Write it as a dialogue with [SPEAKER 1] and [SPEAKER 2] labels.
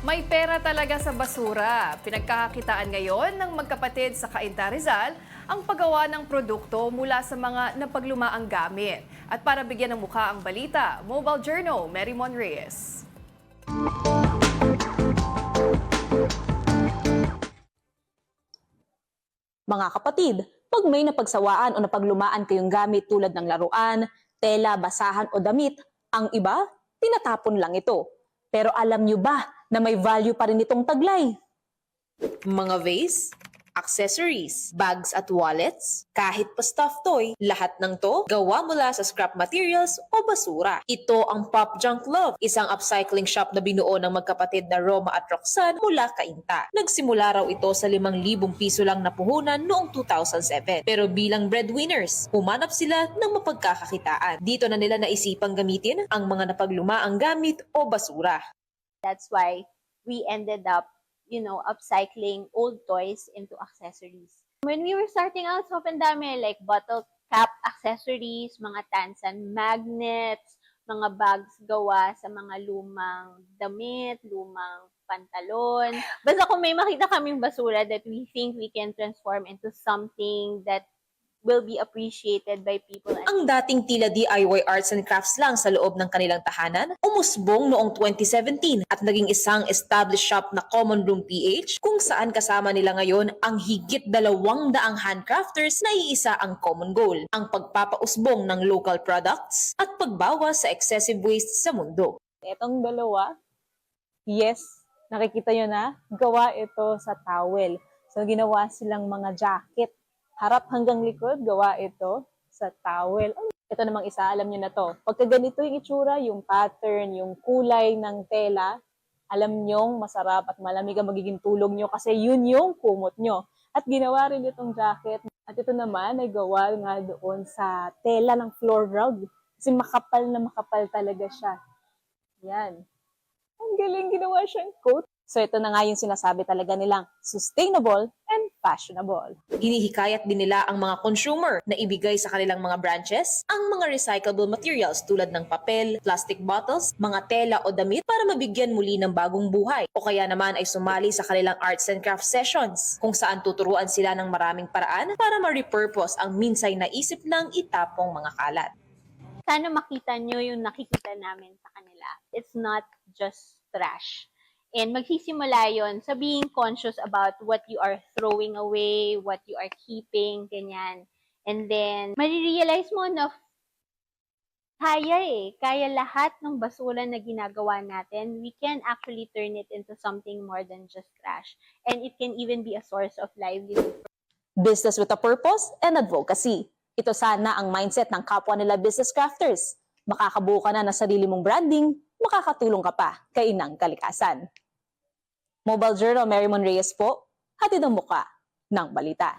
[SPEAKER 1] May pera talaga sa basura. Pinagkakakitaan ngayon ng magkapatid sa Cainta Rizal ang paggawa ng produkto mula sa mga napaglumaang gamit. At para bigyan ng mukha ang balita, Mobile Journal, Mary Mon Reyes.
[SPEAKER 2] Mga kapatid, pag may napagsawaan o napaglumaan kayong gamit tulad ng laruan, tela, basahan o damit, ang iba, tinatapon lang ito. Pero alam nyo ba na may value pa rin itong taglay?
[SPEAKER 3] Mga vase, accessories, bags at wallets, kahit pa stuffed toy, lahat ng to gawa mula sa scrap materials o basura. Ito ang Pop Junk Love, isang upcycling shop na binuo ng magkapatid na Roma at Roxanne mula Cainta. Nagsimula raw ito sa 5,000 piso lang na puhunan noong 2007. Pero bilang breadwinners, humanap sila ng mapagkakakitaan. Dito na nila naisipang gamitin ang mga napaglumaang gamit o basura.
[SPEAKER 4] That's why we ended up, upcycling old toys into accessories. When we were starting out, sobrang dami, like bottle cap accessories, mga tansan magnets, mga bags gawa sa mga lumang damit, lumang pantalon. Basta kung may makita kaming basura that we think we can transform into something that will be appreciated by people.
[SPEAKER 3] Ang dating tila DIY arts and crafts lang sa loob ng kanilang tahanan, umusbong noong 2017 at naging isang established shop na Common Room PH kung saan kasama nila ngayon ang higit 200 handcrafters na iisa ang common goal, ang pagpapausbong ng local products at pagbawas sa excessive waste sa mundo.
[SPEAKER 2] Itong dalawa, yes, nakikita nyo na, gawa ito sa towel. So ginawa silang mga jacket. Harap hanggang likod, gawa ito sa towel. Ito namang isa, alam nyo na to. Pagka ganito yung itsura, yung pattern, yung kulay ng tela, alam nyong masarap at malamig ang magiging tulog nyo kasi yun yung kumot nyo. At ginawa rin itong jacket. At ito naman ay gawa nga doon sa tela ng floor rug. Kasi makapal na makapal talaga siya. Yan. Ang galing, ginawa siyang coat. So ito na nga yung sinasabi talaga nilang sustainable and fashionable.
[SPEAKER 3] Hinihikayat din nila ang mga consumer na ibigay sa kanilang mga branches ang mga recyclable materials tulad ng papel, plastic bottles, mga tela o damit para mabigyan muli ng bagong buhay. O kaya naman ay sumali sa kanilang arts and crafts sessions kung saan tuturuan sila ng maraming paraan para ma-repurpose ang minsay naisip ng itapong mga kalat.
[SPEAKER 4] Sana makita nyo yung nakikita namin sa kanila. It's not just trash. And magsisimula yon sa being conscious about what you are throwing away, what you are keeping, ganyan. And then, marirealize mo na kaya lahat ng basura na ginagawa natin, we can actually turn it into something more than just trash. And it can even be a source of livelihood.
[SPEAKER 2] Business with a purpose and advocacy. Ito sana ang mindset ng kapwa nila business crafters. Makakabuo ka na ng sarili mong branding, makakatulong ka pa kay inang kalikasan. Mobile Journal, Mary Mon Reyes po, hatid ang muka ng balita.